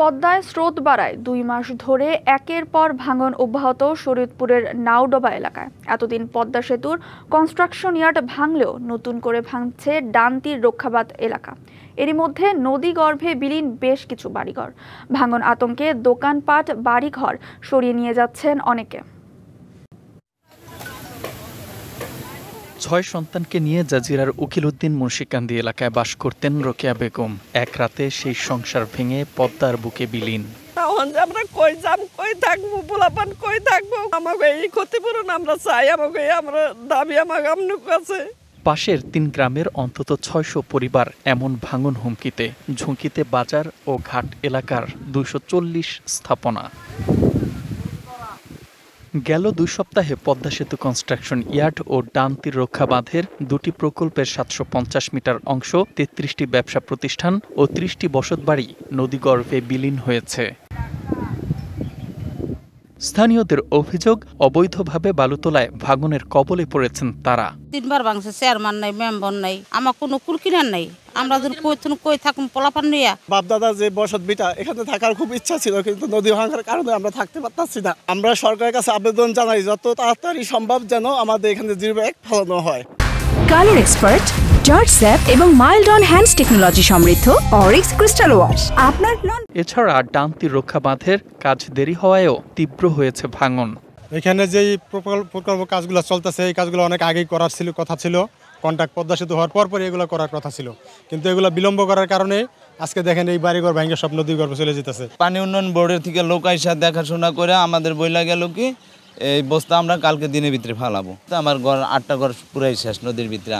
পদ্মায় স্রোত বাড়ায় ২ মাস ধরে একের পর ভাঙন অব্যাহত শরীয়তপুরের নাওডোবা এলাকায়। এতদিন পদ্মা সেতুর কনস্ট্রাকশন ইয়ার্ড ভাঙলেও নতুন করে ভাঙছে ডানতীর রক্ষাবাদ এলাকা। এরই মধ্যে নদীগর্ভে বিলীন বেশ কিছু বাড়িঘর। ভাঙন আতঙ্কে দোকানপাট, বাড়িঘর সরিয়ে নিয়ে যাচ্ছেন অনেকে। ৬ সন্তানকে নিয়ে জাজিরার উকিলউদ্দিন মুন্সিকান্দি এলাকায় বাস করতেন রোকেয়া বেগম। এক রাতে সেই সংসার ভেঙে পদ্মার বুকে বিলীন। আমরা কই যাম, কই থাকবো, পোলাপান কই থাকবো? আমাকে এই ক্ষতিপূরণ আমরা চাই, আমাকে আমরা দাবি আমার আমনুক আছে। পাশের ৩ গ্রামের অন্তত ৬০০ পরিবার এমন ভাঙন হুমকিতে। ঝুঁকিতে বাজার ও ঘাট এলাকার ২৪০ স্থাপনা। গেল ২ সপ্তাহে পদ্মা সেতু কনস্ট্রাকশন ইয়ার্ড ও ডানতীর রক্ষা বাঁধের ২টি প্রকল্পের ৭৫০ মিটার অংশ, ৩৩টি ব্যবসা প্রতিষ্ঠান ও ৩০টি বসতবাড়ি নদীগর্ভে বিলীন হয়েছে। স্থানীয়দের অভিযোগ, অবৈধভাবে বালু তোলায় ভাঙনের কবলে পড়েছেন তারা। ৩বার ভাঙছে, চেয়ারম্যান নাই, মেম্বার নাই, আমার কোনো কুলকিনার নাই। আমরা যদি কই থাকুন পোলাপান নিয়া। বাপদাদা যে বসত বিটা এখানে থাকার খুব ইচ্ছা ছিল, কিন্তু নদী ভাঙার কারণে আমরা থাকতে পারতাছি না। আমরা সরকারের কাছে আবেদন জানাই যত তাড়াতাড়ি সম্ভব যেন আমাদের এখানে জিরো ব্যাগ ফেলানো হয়। কালার এক্সপার্ট, জর্জ স্যাপ এবং মাইল্ড অন হ্যান্ডস টেকনোলজি সমৃদ্ধ অরিক্স ক্রিস্টাল ওয়াশ আপনার লন। এছাড়া ডানতীর রক্ষা বাঁধের কাজ দেরি হওয়ায়ও তীব্র হয়েছে ভাঙন। এখানে যেই প্রকল্প কাজগুলো চলতেছে, এই কাজগুলো অনেক আগেই করার কথা ছিল। কন্ট্রাক্ট পদ্মা সেতু হওয়ার পরই এগুলো করার কথা ছিল, কিন্তু এগুলো বিলম্ব করার কারণে আজকে দেখেন এই বাড়িঘর ভেঙে সব নদী গর্ভে চলে যেতেছে। পানি উন্নয়ন বোর্ডের থেকে লোক আইসা দেখাশোনা করে আমাদের বইলা গেল কি এই বস্তা আমরা কালকে দিনের ভিতরে ফালাবো। আমার ঘর 8টা ঘর পুরাই শেষ নদীর ভিতরে।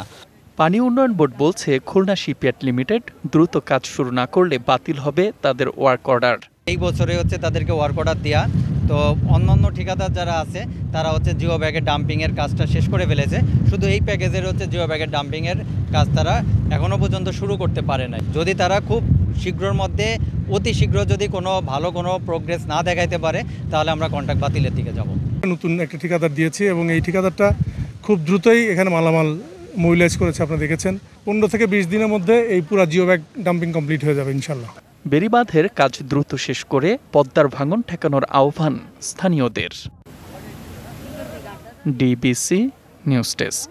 পানি উন্নয়ন বোর্ড বলছে, খুলনা শিপইয়ার্ড লিমিটেড দ্রুত কাজ শুরু না করলে বাতিল হবে তাদের ওয়ার্ক অর্ডার। এই বছরে তাদেরকে ওয়ার্ক অর্ডার দেওয়া। তো অন্যান্য ঠিকাদার যারা আছে তারা জিও ব্যাগের ডাম্পিংয়ের কাজটা শেষ করে ফেলেছে। শুধু এই প্যাকেজের জিও ব্যাগের ডাম্পিংয়ের কাজ তারা এখনও পর্যন্ত শুরু করতে পারে নাই। যদি তারা খুব শীঘ্রর মধ্যে অতি শীঘ্র যদি ভালো কোনো প্রোগ্রেস না দেখাইতে পারে, তাহলে আমরা কন্ট্রাক্ট বাতিলের দিকে যাব। নতুন একটা ঠিকাদার দিয়েছি এবং এই ঠিকাদারটা খুব দ্রুতই এখানে মালামাল মোবিলাইজ করেছে। আপনারা দেখেছেন 15 থেকে 20 দিনের মধ্যে এই পুরো জিও ব্যাগ ডাম্পিং কমপ্লিট হয়ে যাবে ইনশাল্লাহ। বেড়িবাঁধের কাজ দ্রুত শেষ করে পদ্মার ভাঙন ঠেকানোর আহ্বান স্থানীয়দের। DBC news desk.